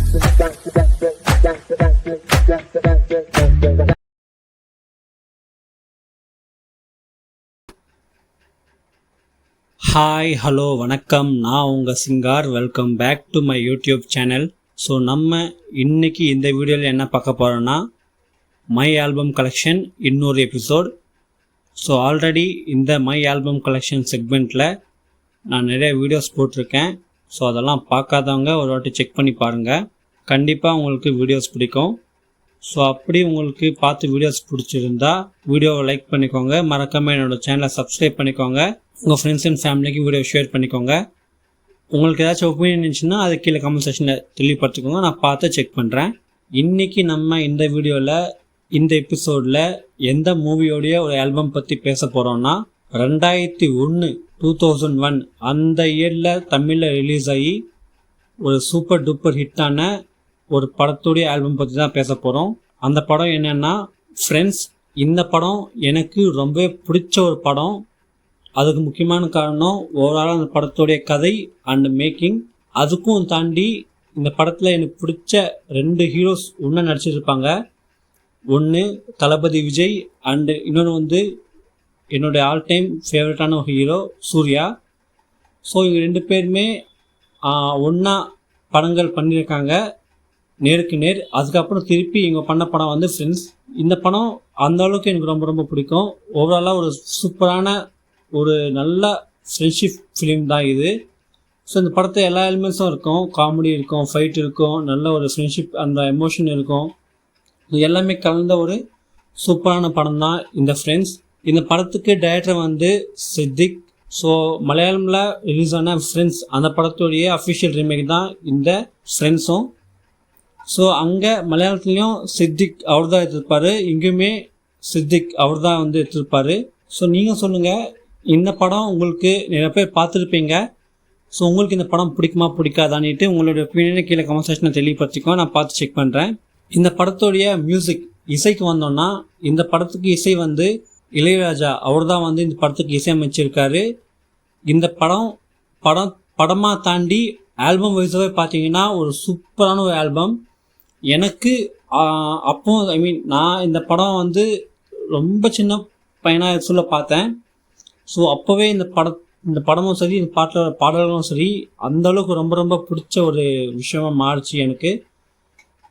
Hi hello வணக்கம், நான் உங்கள் Singar. Welcome back to my YouTube channel. So நம்ம இன்றைக்கி இந்த வீடியோவில் என்ன பார்க்க போகிறோன்னா, மை ஆல்பம் கலெக்ஷன் இன்னொரு எபிசோட். ஸோ ஆல்ரெடி இந்த மை ஆல்பம் கலெக்ஷன் செக்மெண்ட்டில் நான் நிறைய வீடியோஸ் போட்டிருக்கேன். ஸோ அதெல்லாம் பார்க்காதவங்க ஒரு வாட்டி செக் பண்ணி பாருங்கள். கண்டிப்பாக உங்களுக்கு வீடியோஸ் பிடிக்கும். ஸோ அப்படி உங்களுக்கு பார்த்து வீடியோஸ் பிடிச்சிருந்தா வீடியோவை லைக் பண்ணிக்கோங்க. மறக்காமல் என்னோடய சேனலை சப்ஸ்கிரைப் பண்ணிக்கோங்க. உங்கள் ஃப்ரெண்ட்ஸ் அண்ட் ஃபேமிலிக்கு வீடியோ ஷேர் பண்ணிக்கோங்க. உங்களுக்கு ஏதாச்சும் ஒப்பீனியன் இருந்துச்சுன்னா அது கீழே கமெண்ட் செக்ஷனில் தெளிவுபடுத்திக்கோங்க. நான் பார்த்து செக் பண்ணுறேன். இன்றைக்கி நம்ம இந்த வீடியோவில் இந்த எபிசோடில் எந்த மூவியோடைய ஒரு ஆல்பம் பற்றி பேச போகிறோன்னா, 2001 அந்த இயரில் தமிழில் ரிலீஸ் ஆகி ஒரு சூப்பர் டூப்பர் ஹிட்டான ஒரு படத்துடைய ஆல்பம் பற்றி தான் பேச போகிறோம். அந்த படம் என்னென்னா ஃப்ரெண்ட்ஸ். இந்த படம் எனக்கு ரொம்ப பிடிச்ச ஒரு படம். அதுக்கு முக்கியமான காரணம் ஓவரால் அந்த படத்துடைய கதை அண்ட் மேக்கிங். அதுக்கும் தாண்டி இந்த படத்தில் எனக்கு பிடிச்ச 2 ஹீரோஸ் ஒன்று நடிச்சிருப்பாங்க. ஒன்று தளபதி விஜய் அண்டு இன்னொன்று என்னுடைய ஆல் டைம் ஃபேவரட்டான ஒரு ஹீரோ சூர்யா. ஸோ இவங்க 2 பேருமே ஒன்றா படங்கள் பண்ணியிருக்காங்க நேருக்கு நேர். அதுக்கப்புறம் திருப்பி இவங்க பண்ண படம் ஃப்ரெண்ட்ஸ். இந்த படம் அந்த அளவுக்கு எனக்கு ரொம்ப ரொம்ப பிடிக்கும். ஓவராலாக ஒரு சூப்பரான ஒரு நல்ல ஃப்ரெண்ட்ஷிப் ஃபிலிம் தான் இது. ஸோ இந்த படத்தை எல்லா எலிமெண்ட்ஸும் இருக்கும். காமெடி இருக்கும், ஃபைட் இருக்கும், நல்ல ஒரு ஃப்ரெண்ட்ஷிப் அந்த எமோஷன் இருக்கும். இது எல்லாமே கலந்த ஒரு சூப்பரான படம் தான் இந்த ஃப்ரெண்ட்ஸ். இந்த படத்துக்கு டைரக்டர் சித்திக். ஸோ மலையாளமில் ரிலீஸ் ஆன ஃப்ரெண்ட்ஸ் அந்த படத்துடைய அஃபிஷியல் ரீமேக் தான் இந்த ஃப்ரெண்ட்ஸும். ஸோ அங்கே மலையாளத்துலேயும் சித்திக் அவர் தான் எடுத்திருப்பார், இங்கேயுமே சித்திக் அவர் தான் எடுத்திருப்பார். ஸோ நீங்கள் சொல்லுங்கள், இந்த படம் உங்களுக்கு நிறைய பேர் பார்த்துருப்பீங்க. ஸோ உங்களுக்கு இந்த படம் பிடிக்குமா பிடிக்காதான்ட்டு உங்களுடைய ஒப்பீனியனை கீழே கமெண்ட் செக்ஷனை தெளிவுபடுத்திக்கோ. நான் பார்த்து செக் பண்ணுறேன். இந்த படத்துடைய மியூசிக் இசைக்கு வந்தோன்னா, இந்த படத்துக்கு இசை இளையராஜா அவர் தான் இந்த படத்துக்கு இசையமைச்சிருக்காரு. இந்த படமாக தாண்டி ஆல்பம் வைஸாகவே பார்த்தீங்கன்னா ஒரு சூப்பரான ஒரு ஆல்பம். எனக்கு அப்போ நான் இந்த படம் ரொம்ப சின்ன பையனாக சொல்ல பார்த்தேன். ஸோ அப்போவே இந்த படமும் சரி, இந்த பாடல்களும் சரி அந்தளவுக்கு ரொம்ப ரொம்ப பிடிச்ச ஒரு விஷயமா மாறிச்சு எனக்கு.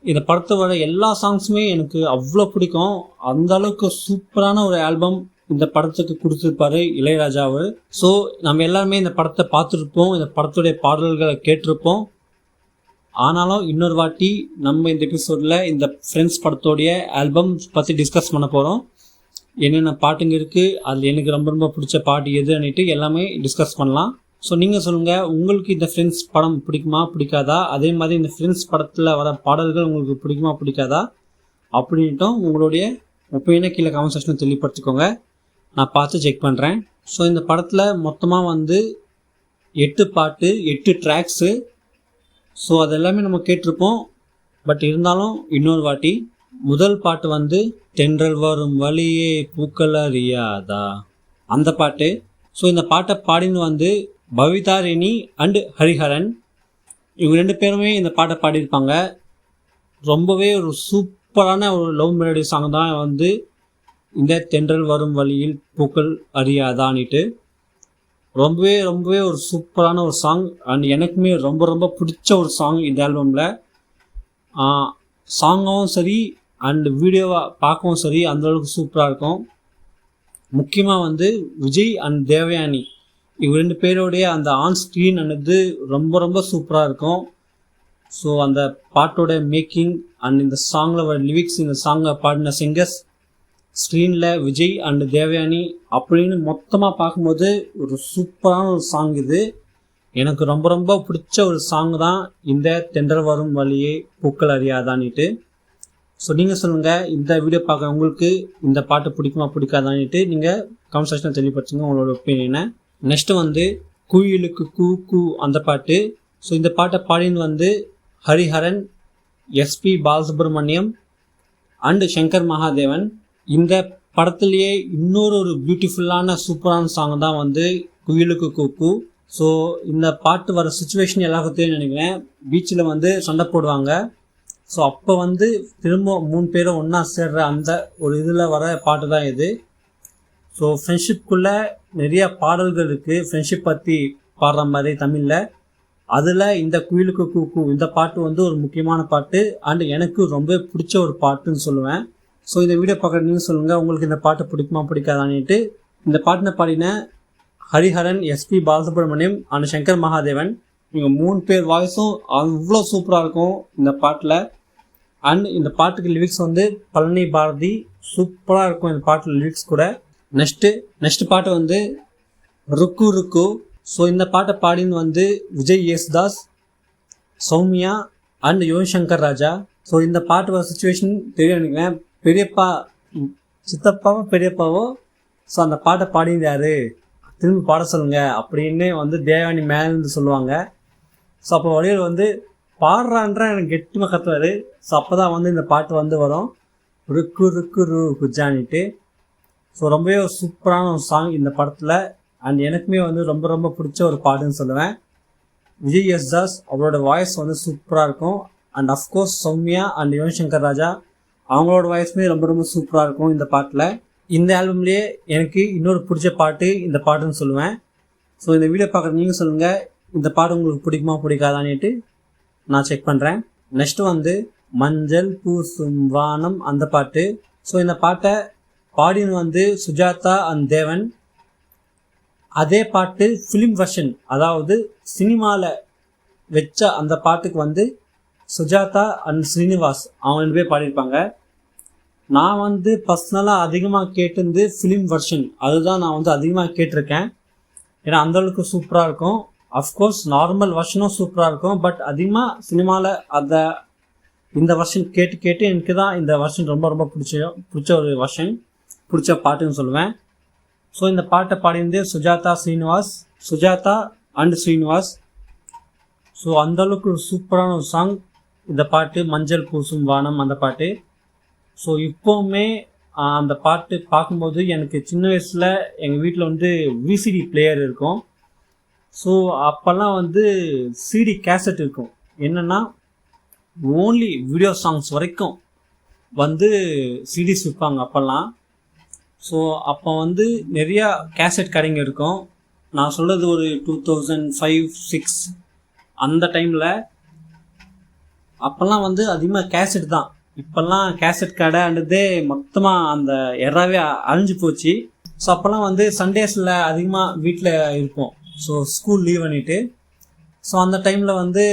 இந்த படத்தோட எல்லா சாங்ஸுமே எனக்கு அவ்வளோ பிடிக்கும். அந்த அளவுக்கு சூப்பரான ஒரு ஆல்பம் இந்த படத்துக்கு கொடுத்துருப்பாரு இளையராஜா அவர். ஸோ நம்ம எல்லாருமே இந்த படத்தை பார்த்துருப்போம், இந்த படத்துடைய பாடல்களை கேட்டிருப்போம். ஆனாலும் இன்னொரு வாட்டி நம்ம இந்த எபிசோடில் இந்த ஃப்ரெண்ட்ஸ் படத்தோடைய ஆல்பம் பற்றி டிஸ்கஸ் பண்ண போகிறோம். என்னென்ன பாட்டுங்க இருக்குது, அதில் எனக்கு ரொம்ப ரொம்ப பிடிச்ச பாட்டு எதுன்னுட்டு எல்லாமே டிஸ்கஸ் பண்ணலாம். ஸோ நீங்கள் சொல்லுங்கள், உங்களுக்கு இந்த ஃப்ரெண்ட்ஸ் படம் பிடிக்குமா பிடிக்காதா? அதே மாதிரி இந்த ஃப்ரெண்ட்ஸ் படத்தில் வர பாடல்கள் உங்களுக்கு பிடிக்குமா பிடிக்காதா அப்படின்ட்டும் உங்களுடைய ஒப்பீனியனை கீழே கமெண்ட் செக்ஷனில் தெளிவுபடுத்திக்கோங்க. நான் பார்த்து செக் பண்ணுறேன். ஸோ இந்த படத்தில் மொத்தமாக 8 பாட்டு, 8 ட்ராக்ஸு. ஸோ அது எல்லாமே நம்ம கேட்டிருப்போம். பட் இருந்தாலும் இன்னொரு வாட்டி முதல் பாட்டு தென்றல் வரும் வழியே பூக்கள் அறியாதா அந்த பாட்டு. ஸோ இந்த பாட்டை பாடின்னு பவிதாரிணி அண்டு ஹரிஹரன். இவங்க 2 பேருமே இந்த பாட்டை பாடியிருப்பாங்க. ரொம்பவே ஒரு சூப்பரான ஒரு லவ் மெலடி சாங் தான் இந்த தென்றல் வரும் வழியில் பூக்கள் அறியாதான்ட்டு. ரொம்பவே ரொம்பவே ஒரு சூப்பரான ஒரு சாங். அண்ட் எனக்குமே ரொம்ப ரொம்ப பிடிச்ச ஒரு சாங் இந்த ஆல்பமில். சாங்கவும் சரி அண்ட் வீடியோவை பார்க்கவும் சரி அந்தளவுக்கு சூப்பராக இருக்கும். முக்கியமாக விஜய் அண்ட் தேவயானி இவங்க 2 பேரோடைய அந்த ஆன் ஸ்க்ரீன் ரொம்ப ரொம்ப சூப்பராக இருக்கும். ஸோ அந்த பாட்டோட மேக்கிங் அண்ட் இந்த சாங்கில் வர லிரிக்ஸ், இந்த சாங்கை பாடின சிங்கர்ஸ், ஸ்க்ரீனில் விஜய் அண்ட் தேவயானி அப்படின்னு மொத்தமாக பார்க்கும்போது ஒரு சூப்பரான ஒரு சாங் இது. எனக்கு ரொம்ப ரொம்ப பிடிச்ச ஒரு சாங் தான் இந்த தென்றல் வரும் வழியே பூக்கள் அறியாதான்ட்டு. ஸோ நீங்கள் சொல்லுங்கள், இந்த வீடியோ பார்க்க உங்களுக்கு இந்த பாட்டு பிடிக்குமா பிடிக்காதான்ட்டு நீங்கள் கமெண்ட் செக்ஷனில் தெளிவுபடுத்துங்க உங்களோட ஒப்பீனியனை. நெக்ஸ்ட்டு குயிலுக்கு கூ கூ அந்த பாட்டு. ஸோ இந்த பாட்டை பாடின்னு ஹரிஹரன், எஸ்பி பாலசுப்ரமணியம் அண்டு சங்கர் மகாதேவன். இந்த படத்துலேயே இன்னொரு பியூட்டிஃபுல்லான சூப்பரான சாங் தான் குயிலுக்கு கூ கூ. ஸோ இந்த பாட்டு வர சுச்சுவேஷன் எல்லாருக்கும் நினைக்கிறேன். பீச்சில் வந்து சண்டை போடுவாங்க. ஸோ அப்போ வந்து திரும்ப 3 பேரும் ஒன்றா சேர்ற அந்த ஒரு இதில் வர பாட்டு தான் இது. ஸோ ஃப்ரெண்ட்ஷிப்குள்ளே நிறைய பாடல்கள் இருக்குது ஃப்ரெண்ட்ஷிப் பற்றி பாடுற மாதிரி தமிழில். அதில் இந்த குயிலுக்கு கூக்கு இந்த பாட்டு வந்து ஒரு முக்கியமான பாட்டு அண்ட் எனக்கு ரொம்ப பிடிச்ச ஒரு பாட்டுன்னு சொல்லுவேன். ஸோ இந்த வீடியோ பார்க்குற நீங்கள் சொல்லுங்கள் உங்களுக்கு இந்த பாட்டு பிடிக்குமா பிடிக்காதான்ட்டு. இந்த பாட்டினை பாடின ஹரிஹரன், எஸ்பி பாலசுப்ரமணியம் அண்ட் சங்கர் மகாதேவன். இவங்க 3 பேர் வாய்ஸும் அவ்வளோ சூப்பராக இருக்கும் இந்த பாட்டில். அண்ட் இந்த பாட்டுக்கு லிரிக்ஸ் வந்து பழனி பாரதி சூப்பராக இருக்கும் இந்த பாட்டில் லிரிக்ஸ் கூட. நெக்ஸ்ட் பாட்டு வந்து ருக்கு ருக்கு. ஸோ இந்த பாட்டை பாடின்னு வந்து விஜய் யேசுதாஸ், சௌமியா அண்ட் யுவன் சங்கர் ராஜா. ஸோ இந்த பாட்டு வர சுச்சுவேஷன் தெரியும் நினைக்கிறேன். பெரியப்பா சித்தப்பாவோ பெரியப்பாவோ ஸோ அந்த பாட்டை பாடினாரு திரும்பி பாட சொல்லுங்க அப்படின்னு வந்து தேவானி மேலேருந்து சொல்லுவாங்க. ஸோ அப்போ வழியில் வந்து பாடுறான்ற எனக்கு கெட்டிமாக கத்துவார். ஸோ அப்போ தான் வந்து இந்த பாட்டு வந்து வரும் ருக்கு ருக்கு ரு குஜானிட்டு. ஸோ ரொம்பவே ஒரு சூப்பரான ஒரு சாங் இந்த படத்தில். அண்ட் எனக்குமே வந்து ரொம்ப ரொம்ப பிடிச்ச ஒரு பாட்டுன்னு சொல்லுவேன். விஜய் யேசுதாஸ் அவரோட வாய்ஸ் வந்து சூப்பராக இருக்கும். And of course Soumya and Yuvan Shankar Raja அவங்களோட வாய்ஸுமே ரொம்ப ரொம்ப சூப்பராக இருக்கும் இந்த பாட்டில். இந்த ஆல்பம்லேயே எனக்கு இன்னொரு பிடிச்ச பாட்டு இந்த பாட்டுன்னு சொல்லுவேன். ஸோ இந்த வீடியோ பார்க்குற நீங்கள் சொல்லுங்கள் இந்த பாட்டு உங்களுக்கு பிடிக்குமா பிடிக்காதான்னுட்டு நான் செக் பண்ணுறேன். நெக்ஸ்ட்டு வந்து மஞ்சள் பூசும் வானம் அந்த பாட்டு. ஸோ இந்த பாட்டை பாடின்னு வந்து சுஜாதா அண்ட் தேவன். அதே பாட்டு ஃபிலிம் வெர்ஷன் அதாவது சினிமாவில் வச்ச அந்த பாட்டுக்கு வந்து சுஜாதா அண்ட் ஸ்ரீனிவாஸ் அவங்க 2 பேர் பாடியிருப்பாங்க. நான் வந்து பர்சனலாக அதிகமாக கேட்டிருந்து ஃபிலிம் வெர்ஷன் அதுதான் நான் வந்து அதிகமாக கேட்டிருக்கேன். ஏன்னா அந்தளவுக்கு சூப்பராக இருக்கும். அஃப்கோர்ஸ் நார்மல் வெர்ஷனும் சூப்பராக இருக்கும். பட் அதிகமாக சினிமாவில் இந்த வெர்ஷன் கேட்டு எனக்கு தான் இந்த வெர்ஷன் ரொம்ப ரொம்ப பிடிச்ச ஒரு வெர்ஷன், பிடிச்ச பாட்டுன்னு சொல்லுவேன். ஸோ இந்த பாட்டை பாடிந்து சுஜாதா அண்ட் ஸ்ரீனிவாஸ். ஸோ அந்தளவுக்கு ஒரு சூப்பரான ஒரு சாங் இந்த பாட்டு மஞ்சள் பூசும் வானம் அந்த பாட்டு. ஸோ இப்போவுமே அந்த பாட்டு பார்க்கும்போது எனக்கு சின்ன வயசில் எங்கள் வீட்டில் வந்து விசிடி பிளேயர் இருக்கும். ஸோ அப்போல்லாம் வந்து சிடி கேசட் இருக்கும். என்னென்னா ஓன்லி வீடியோ சாங்ஸ் வரைக்கும் வந்து சிடிஸ் விற்பாங்க அப்போல்லாம். ஸோ அப்போ வந்து நிறையா கேசட் கடைங்க இருக்கும். நான் சொல்கிறது ஒரு 2005-06 அந்த டைமில். அப்போல்லாம் வந்து அதிகமாக கேசட் தான். இப்போல்லாம் கேசட் கடைன்றதே மொத்தமாக அந்த எறாவே அழிஞ்சு போச்சு. ஸோ அப்போல்லாம் வந்து சண்டேஸில் அதிகமாக வீட்டில் இருப்போம். ஸோ ஸ்கூல் லீவ் பண்ணிவிட்டு ஸோ அந்த டைமில் வந்து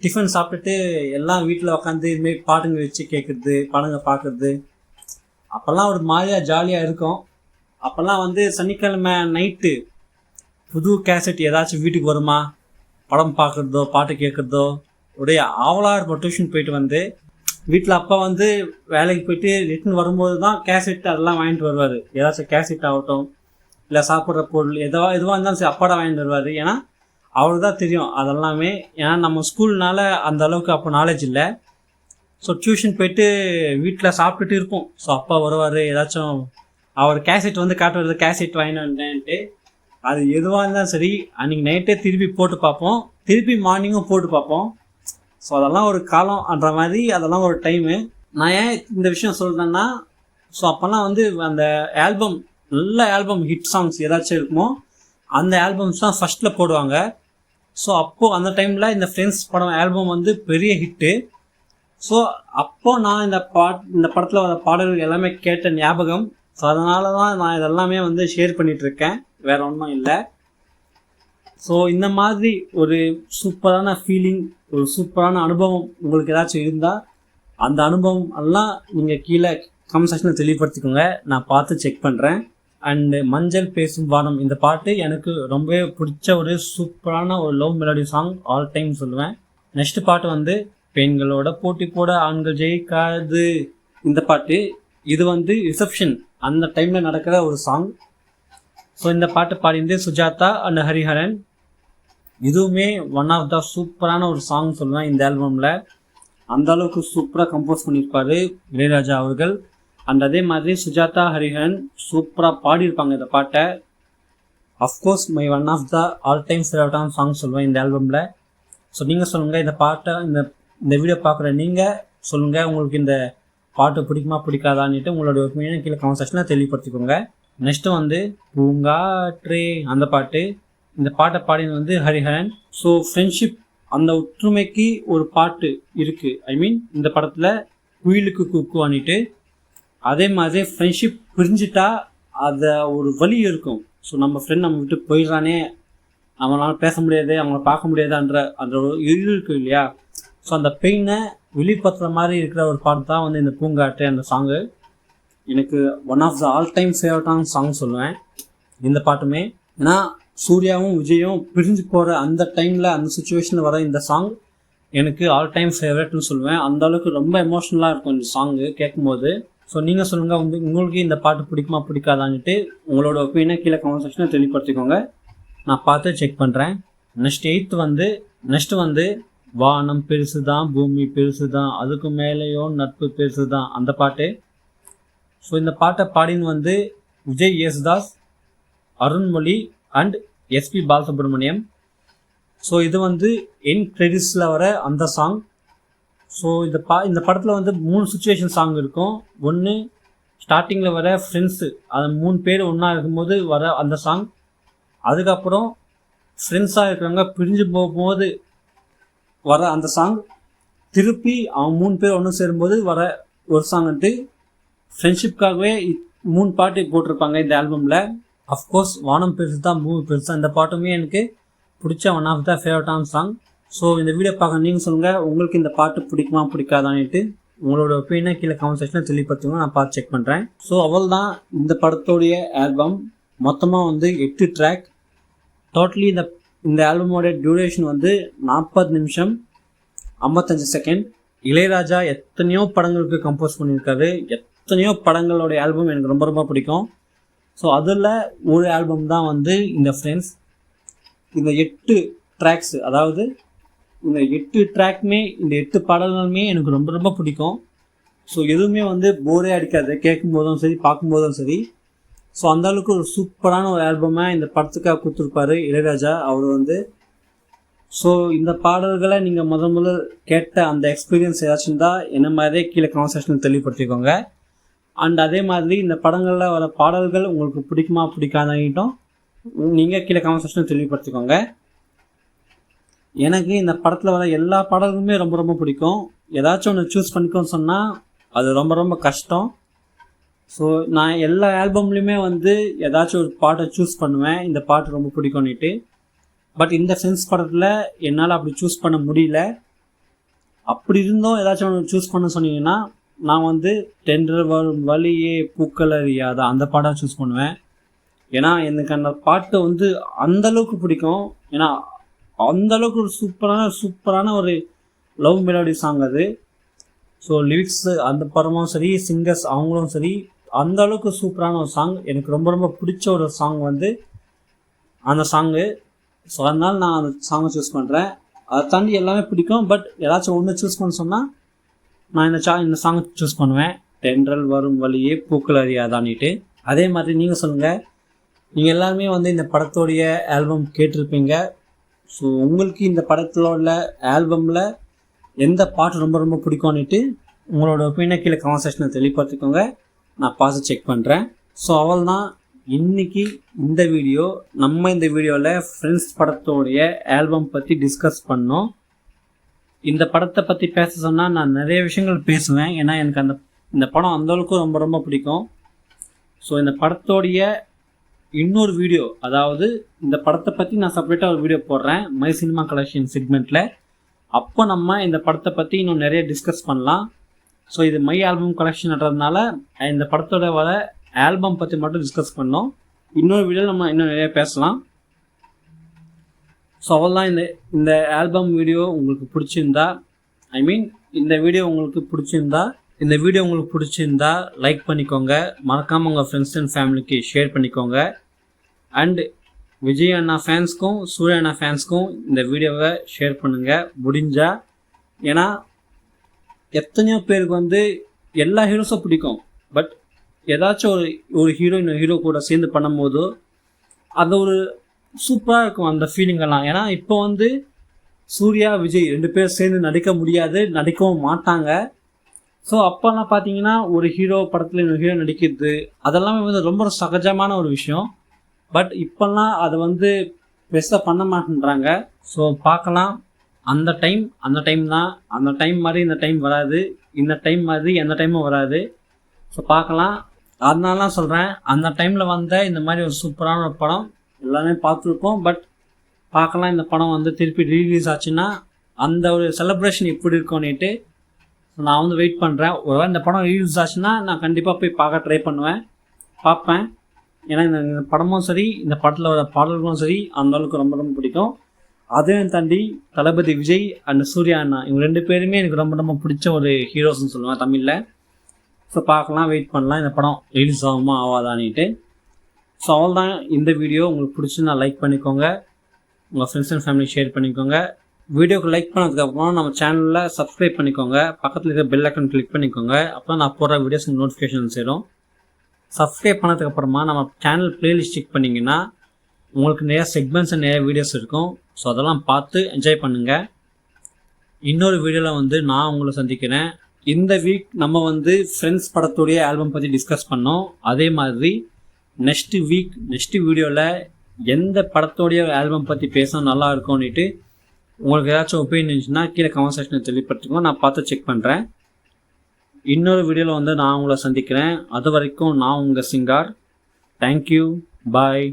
டிஃபன் சாப்பிட்டுட்டு எல்லாம் வீட்டில் உட்காந்து இதுமாரி பாட்டுங்க வச்சு கேட்குறது படங்க பார்க்குறது அப்போல்லாம் ஒரு மாதிரியாக ஜாலியாக இருக்கும். அப்போல்லாம் வந்து சனிக்கிழமை நைட்டு புது கேசட் ஏதாச்சும் வீட்டுக்கு வருமா படம் பார்க்குறதோ பாட்டு கேட்குறதோ ஒரே ஆவலாக இருக்கும். டியூஷன் போயிட்டு வந்து வீட்டில் அப்பா வந்து வேலைக்கு போயிட்டு ரிட்டன் வரும்போது தான் கேசட் அதெல்லாம் வாங்கிட்டு வருவார். ஏதாச்சும் கேசட் ஆகட்டும் இல்லை சாப்பிட்ற பொருள் எதுவாக இருந்தாலும் சரி அப்பாடா வாங்கிட்டு வருவார். ஏன்னா அவருக்கு தான் தெரியும் அதெல்லாமே. ஏன்னா நம்ம ஸ்கூல்னால அந்த அளவுக்கு அப்போ நாலேஜ் இல்லை. ஸோ டியூஷன் போயிட்டு வீட்டில் சாப்பிட்டுட்டு இருப்போம். ஸோ அப்பா வருவார் ஏதாச்சும் அவர் கேசட் வந்து காட்டுறது கேசட் வாங்கிட்டு வந்தேன்ட்டு. அது எதுவாக இருந்தாலும் சரி அன்றைக்கி நைட்டே திருப்பி போட்டு பார்ப்போம், திருப்பி மார்னிங்கும் போட்டு பார்ப்போம். ஸோ அதெல்லாம் ஒரு காலம்ன்ற மாதிரி அதெல்லாம் ஒரு டைமு. நான் ஏன் இந்த விஷயம் சொல்கிறேன்னா ஸோ அப்போல்லாம் வந்து அந்த ஆல்பம் நல்ல ஆல்பம் ஹிட் சாங்ஸ் ஏதாச்சும் இருக்குமோ அந்த ஆல்பம்ஸ் தான் ஃபஸ்ட்டில் போடுவாங்க. ஸோ அப்போது அந்த டைமில் இந்த ஃப்ரெண்ட்ஸ் படம் ஆல்பம் வந்து பெரிய ஹிட்டு. ஸோ அப்போது நான் இந்த படத்தில் வர பாடல்கள் எல்லாமே கேட்ட ஞாபகம். ஸோ அதனால தான் நான் இதெல்லாமே வந்து ஷேர் பண்ணிகிட்ருக்கேன், வேறு ஒன்றும் இல்லை. ஸோ இந்த மாதிரி ஒரு சூப்பரான ஃபீலிங், ஒரு சூப்பரான அனுபவம் உங்களுக்கு ஏதாச்சும் இருந்தால் அந்த அனுபவம் எல்லாம் நீங்கள் கீழே கமெண்ட் செக்ஷனில் தெளிவுபடுத்திக்கோங்க, நான் பார்த்து செக் பண்ணுறேன். அண்டு மஞ்சள் பேசும் வானம் இந்த பாட்டு எனக்கு ரொம்பவே பிடிச்ச ஒரு சூப்பரான ஒரு love melody song all time சொல்லுவேன். நெக்ஸ்ட் பாட்டு வந்து பெண்களோட போட்டி போட ஆண்கள் ஜெயிக்காது இந்த பாட்டு. இது வந்து ரிசப்ஷன் அந்த டைமில் நடக்கிற ஒரு சாங். ஸோ இந்த பாட்டு பாடிந்து சுஜாதா அண்ட் ஹரிஹரன். இதுவுமே ஒன் ஆஃப் த சூப்பரான ஒரு சாங் சொல்லுவேன் இந்த ஆல்பமில். அந்த அளவுக்கு சூப்பராக கம்போஸ் பண்ணியிருப்பார் இளையராஜா அவர்கள். அண்ட் அதே மாதிரி சுஜாதா ஹரிஹரன் சூப்பராக பாடியிருப்பாங்க இந்த பாட்டை. Of course my one of the all time ஃபேவரட்டான சாங் சொல்லுவேன் இந்த ஆல்பமில். ஸோ நீங்கள் சொல்லுங்கள், இந்த பாட்டை இந்த வீடியோ பார்க்குற நீங்கள் சொல்லுங்கள், உங்களுக்கு இந்த பாட்டு பிடிக்குமா பிடிக்காதான்னுட்டு உங்களோட ஒப்பீனியன் கீழே கமெண்ட் செக்ஷனில் தெளிவுபடுத்திக்கோங்க. நெக்ஸ்ட்டு வந்து பூங்காற்றே அந்த பாட்டு. இந்த பாட்டை பாடினது வந்து ஹரிஹரன். ஸோ ஃப்ரெண்ட்ஷிப் அந்த ஒற்றுமைக்கு ஒரு பாட்டு இருக்குது. ஐ மீன் இந்த படத்தில் குயிலுக்கு குக்கு அன்னிட்டு அதே மாதிரி ஃப்ரெண்ட்ஷிப் பிரிஞ்சுட்டா அதை ஒரு வலி இருக்கும். ஸோ நம்ம ஃப்ரெண்ட் நம்ம விட்டு போயிடுறானே, நம்மளால பேச முடியாது, அவங்கள பார்க்க முடியாதுன்ற அந்த ஒரு இது இருக்குது இல்லையா. ஸோ அந்த பெயினை வெளிப்படுத்துகிற மாதிரி இருக்கிற ஒரு பாட்டு தான் வந்து இந்த பூங்காற்று அந்த சாங்கு. எனக்கு one of the all time ஃபேவரட்டான சாங் சொல்லுவேன் இந்த பாட்டுமே. ஏன்னா சூர்யாவும் விஜயும் பிரிஞ்சு போகிற அந்த டைமில் அந்த சுச்சுவேஷனில் வர இந்த சாங் எனக்கு ஆல் டைம் ஃபேவரட்னு சொல்லுவேன். அந்த அளவுக்கு ரொம்ப எமோஷ்னலாக இருக்கும் இந்த சாங்கு கேட்கும்போது. ஸோ நீங்கள் சொல்லுங்கள், உங்களுக்கு இந்த பாட்டு பிடிக்குமா பிடிக்காதான்ட்டு உங்களோட ஒப்பீனியனை கீழே கமெண்ட் செக்ஷனில் தெளிவுபடுத்திக்கோங்க. நான் பார்த்து செக் பண்ணுறேன். நெக்ஸ்ட்டு வந்து வானம் பெருசு தான், பூமி பெருசு தான், அதுக்கு மேலேயோ நட்பு பெருசு தான் அந்த பாட்டு. ஸோ இந்த பாட்டை பாடின்னு வந்து Vijay Yesudas, Arunmozhi and SP Balasubrahmanyam. So இது வந்து என் கிரெடிட்ஸில் வர அந்த சாங். ஸோ இந்த படத்தில் வந்து 3 சுச்சுவேஷன் சாங் இருக்கும். ஒன்று ஸ்டார்டிங்கில் வர ஃப்ரெண்ட்ஸு, அது 3 பேர் ஒன்றா இருக்கும்போது வர அந்த சாங். அதுக்கப்புறம் ஃப்ரெண்ட்ஸாக இருக்கிறவங்க பிரிஞ்சு போகும்போது வர அந்த சாங். திருப்பி அவங்க 3 பேர் ஒன்று சேரும்போது வர ஒரு சாங்ன்ட்டு ஃப்ரெண்ட்ஷிப்காகவே 3 பாட்டு போட்டிருப்பாங்க இந்த ஆல்பமில். அஃப்கோர்ஸ் வானம் பெருசு தான், பூமி பெருசு தான் இந்த பாட்டுமே எனக்கு பிடிச்ச ஒன் ஆஃப் த ஃபேவரட்டான சாங். ஸோ இந்த வீடியோ பார்க்க நீங்கள் சொல்லுங்கள், உங்களுக்கு இந்த பாட்டு பிடிக்குமா பிடிக்காதான்ட்டு உங்களோட ஒப்பீனியனை கீழே கமெண்ட் செக்ஷனில் தெளிவுபடுத்துங்க. நான் பார்த்து செக் பண்ணுறேன். ஸோ அவள் தான் இந்த படத்தோடைய ஆல்பம். மொத்தமாக வந்து 8 ட்ராக். டோட்டலி இந்த ஆல்பமோட டியூரேஷன் வந்து 40 நிமிஷம் 55 செகண்ட். இளையராஜா எத்தனையோ படங்களுக்கு கம்போஸ் பண்ணியிருக்காரு. எத்தனையோ படங்களோட ஆல்பம் எனக்கு ரொம்ப ரொம்ப பிடிக்கும். ஸோ அதில் ஒரு ஆல்பம் தான் வந்து இந்த ஃப்ரெண்ட்ஸ். இந்த 8 ட்ராக்ஸ், அதாவது இந்த 8 ட்ராக்குமே, இந்த 8 பாடல்களுமே எனக்கு ரொம்ப ரொம்ப பிடிக்கும். ஸோ எதுவுமே வந்து போரே அடிக்காது, கேட்கும் போதும் சரி பார்க்கும்போதும் சரி. ஸோ அந்தளவுக்கு ஒரு சூப்பரான ஒரு ஆல்பமை இந்த படத்துக்காக கொடுத்துருப்பாரு இளையராஜா அவர் வந்து. ஸோ இந்த பாடல்களை நீங்கள் முதல்ல கேட்ட அந்த எக்ஸ்பீரியன்ஸ் ஏதாச்சும் தான் என்ன மாதிரியே கீழே கமெண்ட் செக்ஷனில் தெளிவுபடுத்திக்கோங்க. அண்ட் அதே மாதிரி இந்த படங்களில் வர பாடல்கள் உங்களுக்கு பிடிக்குமா பிடிக்காதாகிட்டும் நீங்கள் கீழே கமெண்ட் செக்ஷனில் தெளிவுபடுத்திக்கோங்க. எனக்கு இந்த படத்தில் வர எல்லா பாடல்களுமே ரொம்ப ரொம்ப பிடிக்கும். ஏதாச்சும் ஒன்று சூஸ் பண்ணிக்கோன்னு சொன்னால் அது ரொம்ப ரொம்ப கஷ்டம். ஸோ நான் எல்லா ஆல்பம்லேயுமே வந்து ஏதாச்சும் ஒரு பாட்டை சூஸ் பண்ணுவேன், இந்த பாட்டு ரொம்ப பிடிக்கும்னுட்டு. பட் இந்த ஃப்ரெண்ட்ஸ் படத்தில் என்னால் அப்படி சூஸ் பண்ண முடியல. அப்படி இருந்தும் ஏதாச்சும் ஒன்று சூஸ் பண்ண சொன்னீங்கன்னா நான் வந்து தென்றல் வரும் வழியே பூக்கள் அறியாத அந்த பாட்டை சூஸ் பண்ணுவேன். ஏன்னா எனக்கு அந்த பாட்டு வந்து அந்தளவுக்கு பிடிக்கும். ஏன்னா அந்தளவுக்கு ஒரு சூப்பரான ஒரு லவ் மெலோடி சாங் அது. ஸோ லிரிக்ஸு அந்த படமும் சரி, சிங்கர்ஸ் அவங்களும் சரி, அந்த அளவுக்கு சூப்பரான ஒரு சாங். எனக்கு ரொம்ப ரொம்ப பிடிச்ச ஒரு சாங் வந்து அந்த சாங்கு. ஸோ அதனால நான் அந்த சாங்கை சூஸ் பண்ணுறேன். அதை தாண்டி எல்லாமே பிடிக்கும். பட் ஏதாச்சும் ஒன்று சூஸ் பண்ண சொன்னால் நான் இந்த சாங்கை சூஸ் பண்ணுவேன், தென்றல் வரும் வழியே பூக்கள் அறியாதான்னுட்டு. அதே மாதிரி நீங்கள் சொல்லுங்கள், நீங்கள் எல்லாருமே வந்து இந்த படத்தோடைய ஆல்பம் கேட்டிருப்பீங்க. ஸோ உங்களுக்கு இந்த படத்தோட ஆல்பமில் எந்த பாட்டு ரொம்ப ரொம்ப பிடிக்கும்னுட்டு உங்களோட ஒப்பீனியனை கீழே கமெண்ட் செக்ஷனில் தெளிவுபடுத்திக்கோங்க. நான் பார்த்து செக் பண்ணுறேன். ஸோ அவள் தான் இன்றைக்கி இந்த வீடியோவில் ஃப்ரெண்ட்ஸ் படத்தோடைய ஆல்பம் பற்றி டிஸ்கஸ் பண்ணோம். இந்த படத்தை பற்றி பேச சொன்னால் நான் நிறைய விஷயங்கள் பேசுவேன். ஏன்னா எனக்கு இந்த படம் அந்தளவுக்கு ரொம்ப ரொம்ப பிடிக்கும். ஸோ இந்த படத்தோடைய இன்னொரு வீடியோ, அதாவது இந்த படத்தை பற்றி நான் செப்பரேட்டாக ஒரு வீடியோ போடுறேன் மை சினிமா கலெக்ஷன் செக்மெண்ட்டில். அப்போ நம்ம இந்த படத்தை பற்றி இன்னும் நிறைய டிஸ்கஸ் பண்ணலாம். ஸோ இது மை ஆல்பம் கலெக்ஷன்ன்றதுனால இந்த படத்தோட வர ஆல்பம் பற்றி மட்டும் டிஸ்கஸ் பண்ணோம். இன்னொரு வீடியோவில் நம்ம இன்னும் நிறைய பேசலாம். ஸோ அவ்வளோதான். இந்த ஆல்பம் வீடியோ உங்களுக்கு பிடிச்சிருந்தா, இந்த வீடியோ உங்களுக்கு பிடிச்சிருந்தா லைக் பண்ணிக்கோங்க. மறக்காமல் உங்கள் ஃப்ரெண்ட்ஸ் அண்ட் ஃபேமிலிக்கு ஷேர் பண்ணிக்கோங்க. அண்ட் விஜய் அண்ணா ஃபேன்ஸ்க்கும் சூர்யா அண்ணா ஃபேன்ஸ்க்கும் இந்த வீடியோவை ஷேர் பண்ணுங்கள் முடிஞ்சா. ஏன்னா எத்தனையோ பேருக்கு வந்து எல்லா ஹீரோஸும் பிடிக்கும். பட் ஏதாச்சும் ஒரு ஹீரோ இன்னொரு ஹீரோ கூட சேர்ந்து பண்ணும்போது அது ஒரு சூப்பராக இருக்கும் அந்த ஃபீலிங்கெல்லாம். ஏன்னா இப்போ வந்து சூர்யா விஜய் 2 பேர் சேர்ந்து நடிக்க முடியாது, நடிக்கவும் மாட்டாங்க. ஸோ அப்போல்லாம் பார்த்தீங்கன்னா ஒரு ஹீரோ படத்தில் இன்னொரு ஹீரோ நடிக்கிறது அதெல்லாமே வந்து ரொம்ப சகஜமான ஒரு விஷயம். பட் இப்போல்லாம் அதை வந்து பெருசாக பண்ண மாட்டேன்றாங்க. ஸோ பார்க்கலாம். அந்த டைம் தான். அந்த டைம் மாதிரி இந்த டைம் வராது, இந்த டைம் மாதிரி எந்த டைமும் வராது. ஸோ பார்க்கலாம். அதனால தான் சொல்கிறேன், அந்த டைமில் வந்த இந்த மாதிரி ஒரு சூப்பரான ஒரு படம் எல்லாமே பார்த்துருப்போம். பட் பார்க்கலாம், இந்த படம் வந்து திருப்பி ரிலீஸ் ஆச்சுன்னா அந்த ஒரு செலிப்ரேஷன் எப்படி இருக்கும்னுட்டு நான் வந்து வெயிட் பண்ணுறேன். ஒருவேளை இந்த படம் ரிலீஸ் ஆச்சுன்னா நான் கண்டிப்பாக போய் பார்க்க ட்ரை பண்ணுவேன், பார்ப்பேன். ஏன்னா இந்த படமும் சரி, இந்த படத்தில் வர பாடல்களும் சரி அந்தளவுக்கு ரொம்ப ரொம்ப பிடிக்கும். அதையும் தாண்டி தளபதி விஜய் அண்ட் சூர்யா அண்ணா இவங்க 2 பேருமே எனக்கு ரொம்ப ரொம்ப பிடிச்ச ஒரு ஹீரோஸ்ன்னு சொல்லுவேன் தமிழில். ஸோ பார்க்கலாம், வெயிட் பண்ணலாம் இந்த படம் ரிலீஸ் ஆகுமா ஆகாதான்னுட்டு. ஸோ அவ்வளோதான் இந்த வீடியோ. உங்களுக்கு பிடிச்சி நான் லைக் பண்ணிக்கோங்க, உங்கள் ஃப்ரெண்ட்ஸ் அண்ட் ஃபேமிலி ஷேர் பண்ணிக்கோங்க. வீடியோக்கு லைக் பண்ணதுக்கப்புறம் நம்ம சேனலில் சப்ஸ்கிரைப் பண்ணிக்கோங்க, பக்கத்தில் இருக்கிற பெல் ஐக்கன் கிளிக் பண்ணிக்கோங்க. அப்போ நான் போடுற வீடியோஸ் நோட்டிஃபிகேஷன் சேரும். சப்ஸ்கிரைப் பண்ணதுக்கப்புறமா நம்ம சேனல் பிளேலிஸ்ட் செக் பண்ணிங்கன்னா உங்களுக்கு நிறையா செக்மெண்ட்ஸ் அண்ட் நிறைய வீடியோஸ் இருக்கும். ஸோ அதெல்லாம் பார்த்து என்ஜாய் பண்ணுங்கள். இன்னொரு வீடியோவில் வந்து நான் உங்களை சந்திக்கிறேன். இந்த வீக் நம்ம வந்து ஃப்ரெண்ட்ஸ் படத்துடைய ஆல்பம் பற்றி டிஸ்கஸ் பண்ணோம். அதே மாதிரி நெக்ஸ்ட் வீடியோவில் எந்த படத்தோடைய ஆல்பம் பற்றி பேச நல்லா இருக்கும்னுட்டு உங்களுக்கு ஏதாச்சும் ஒப்பீனியன் இருந்துச்சுன்னா கீழே கமெண்ட் செக்ஷனில் தெளிவுபடுத்திக்கோ, நான் பார்த்து செக் பண்ணுறேன். இன்னொரு வீடியோவில் வந்து நான் உங்களை சந்திக்கிறேன். அது வரைக்கும் நான் உங்கள் சிங்கார். தேங்க்யூ, பாய்.